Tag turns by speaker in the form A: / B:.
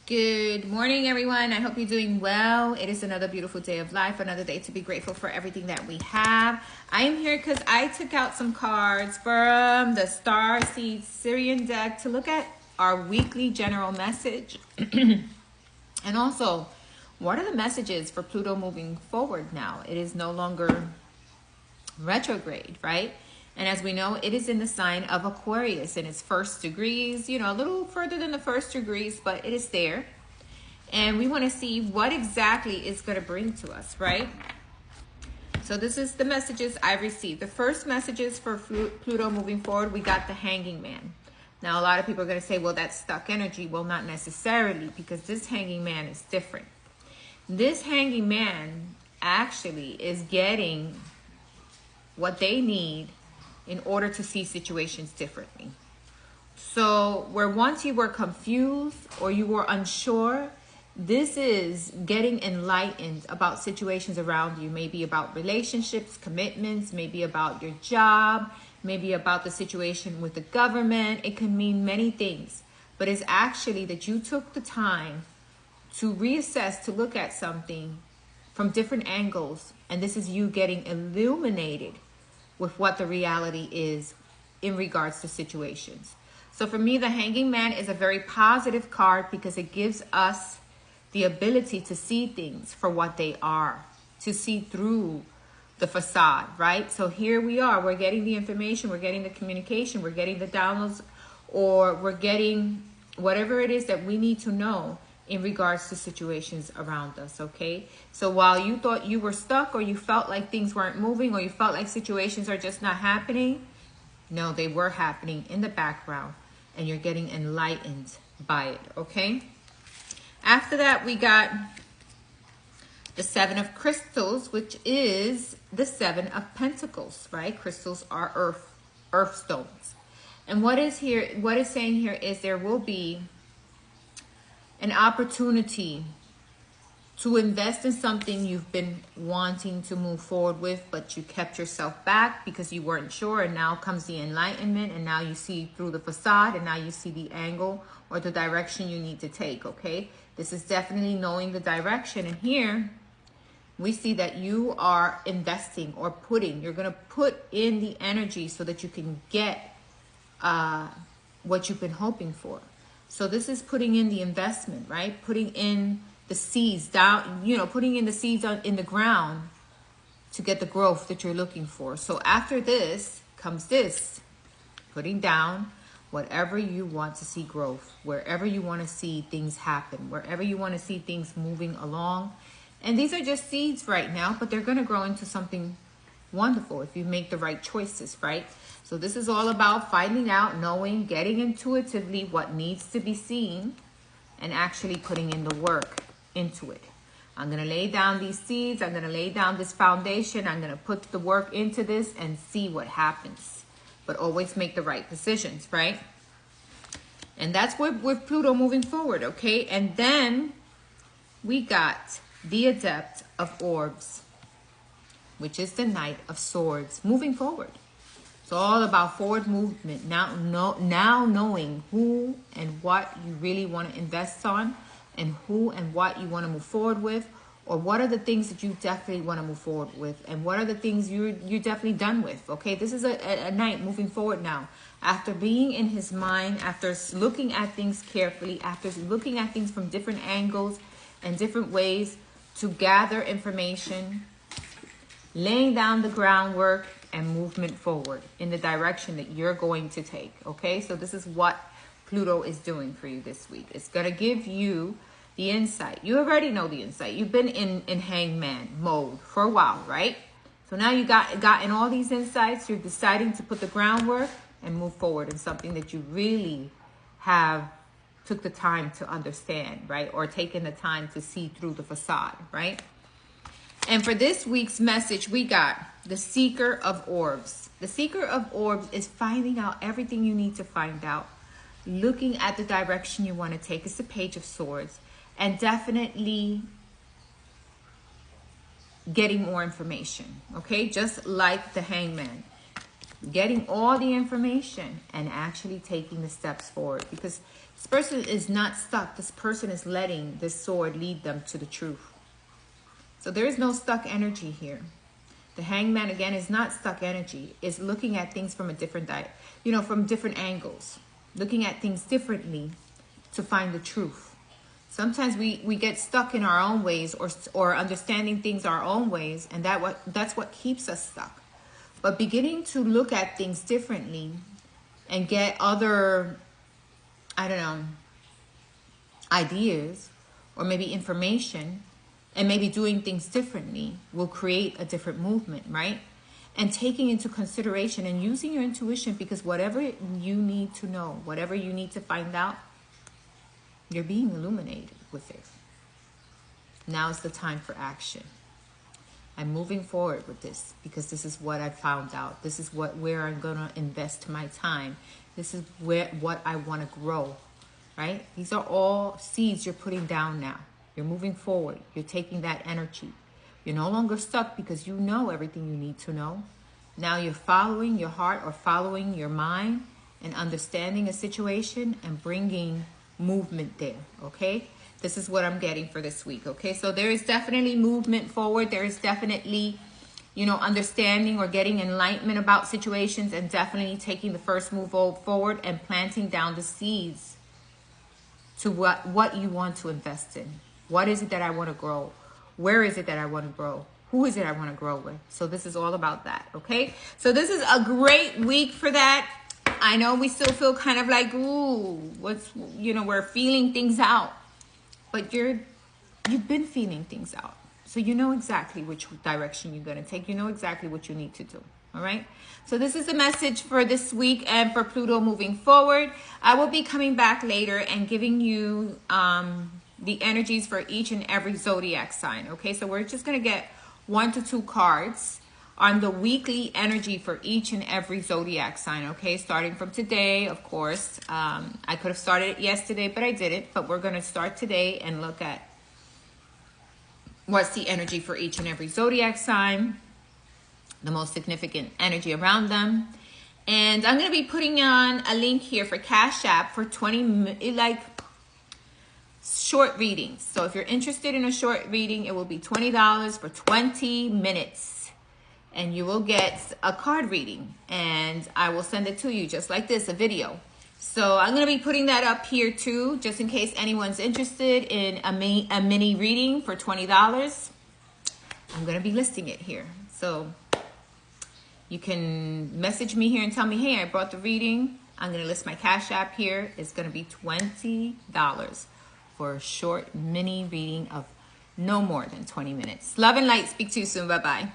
A: Good morning, everyone. I hope you're doing well. It is another beautiful day of life, another day to be grateful for everything that we have. I am here because I took out some cards from the Star Seed Syrian deck to look at our weekly general message. And also, what are the messages for Pluto moving forward now? It is no longer retrograde, right? And as we know, it is in the sign of Aquarius in its first degrees, a little further than the first degrees, but it is there. And we want to see what exactly it's going to bring to us, right? So this is the messages I've received. The first messages for Pluto moving forward, we got the Hanging Man. Now, a lot of people are going to say, well, that's stuck energy. Well, not necessarily, because this Hanging Man is different. This Hanging Man actually is getting what they need in order to see situations differently. So where once you were confused or you were unsure, this is getting enlightened about situations around you, maybe about relationships, commitments, maybe about your job, maybe about the situation with the government. It can mean many things, but it's actually that you took the time to reassess, to look at something from different angles, and this is you getting illuminated with what the reality is in regards to situations. So for me, the Hanging Man is a very positive card because it gives us the ability to see things for what they are, to see through the facade, right? So here we are, we're getting the information, we're getting the communication, we're getting the downloads, or we're getting whatever it is that we need to know in regards to situations around us, okay? So while you thought you were stuck, or you felt like things weren't moving, or you felt like situations are just not happening, no, they were happening in the background, and you're getting enlightened by it, okay? After that, we got the Seven of Crystals, which is the Seven of Pentacles, right? Crystals are earth stones. And what is saying here is there will be an opportunity to invest in something you've been wanting to move forward with, but you kept yourself back because you weren't sure. And now comes the enlightenment, and now you see through the facade, and now you see the angle or the direction you need to take, okay? This is definitely knowing the direction. And here we see that you are investing or you're going to put in the energy so that you can get what you've been hoping for. So this is putting in the investment, right? Putting in the seeds down, putting in the seeds in the ground to get the growth that you're looking for. So after this comes this, putting down whatever you want to see growth, wherever you want to see things happen, wherever you want to see things moving along. And these are just seeds right now, but they're going to grow into something wonderful if you make the right choices, right? So this is all about finding out, knowing, getting intuitively what needs to be seen, and actually putting in the work into it. I'm going to lay down these seeds. I'm going to lay down this foundation. I'm going to put the work into this and see what happens. But always make the right decisions, right? And that's with Pluto moving forward, okay? And then we got the Adept of Orbs, which is the Knight of Swords, moving forward. It's all about forward movement. Now knowing who and what you really want to invest on, and who and what you want to move forward with, or what are the things that you definitely want to move forward with, and what are the things you're definitely done with, okay? This is a knight moving forward now. After being in his mind, after looking at things carefully, after looking at things from different angles and different ways to gather information, laying down the groundwork and movement forward in the direction that you're going to take, okay? So this is what Pluto is doing for you this week. It's going to give you the insight. You already know the insight. You've been in hangman mode for a while, right? So now you gotten all these insights. You're deciding to put the groundwork and move forward in something that you really have took the time to understand, right? Or taken the time to see through the facade, right? And for this week's message, we got the Seeker of Orbs. The Seeker of Orbs is finding out everything you need to find out, looking at the direction you want to take. It's the Page of Swords, and definitely getting more information, okay? Just like the Hangman, getting all the information and actually taking the steps forward, because This person is not stuck. This person is letting this sword lead them to the truth. So there is no stuck energy here. The Hangman, again, is not stuck energy. It's looking at things from a different, from different angles. Looking at things differently to find the truth. Sometimes we get stuck in our own ways or understanding things our own ways, and that's what keeps us stuck. But beginning to look at things differently and get other, ideas or maybe information, and maybe doing things differently will create a different movement, right? And taking into consideration and using your intuition, because whatever you need to know, whatever you need to find out, you're being illuminated with it. Now is the time for action. I'm moving forward with this because this is what I found out. This is where I'm going to invest my time. This is what I want to grow, right? These are all seeds you're putting down now. You're moving forward. You're taking that energy. You're no longer stuck because you know everything you need to know. Now you're following your heart or following your mind and understanding a situation and bringing movement there, okay? This is what I'm getting for this week, okay? So there is definitely movement forward. There is definitely, understanding or getting enlightenment about situations, and definitely taking the first move forward and planting down the seeds to what you want to invest in. What is it that I want to grow? Where is it that I want to grow? Who is it I want to grow with? So this is all about that, okay? So this is a great week for that. I know we still feel kind of like, ooh, we're feeling things out. But you've been feeling things out. So you know exactly which direction you're going to take. You know exactly what you need to do. All right. So this is the message for this week and for Pluto moving forward. I will be coming back later and giving you the energies for each and every zodiac sign. Okay. So we're just going to get 1 to 2 cards on the weekly energy for each and every zodiac sign. Okay. Starting from today, of course. I could have started it yesterday, but I didn't. But we're going to start today and look at what's the energy for each and every zodiac sign, the most significant energy around them. And I'm going to be putting on a link here for Cash App for 20, short readings. So if you're interested in a short reading, it will be $20 for 20 minutes. And you will get a card reading. And I will send it to you just like this, a video. So I'm going to be putting that up here too, just in case anyone's interested in a mini reading for $20. I'm going to be listing it here. So you can message me here and tell me, hey, I brought the reading. I'm going to list my Cash App here. It's going to be $20 for a short mini reading of no more than 20 minutes. Love and light. Speak to you soon. Bye-bye.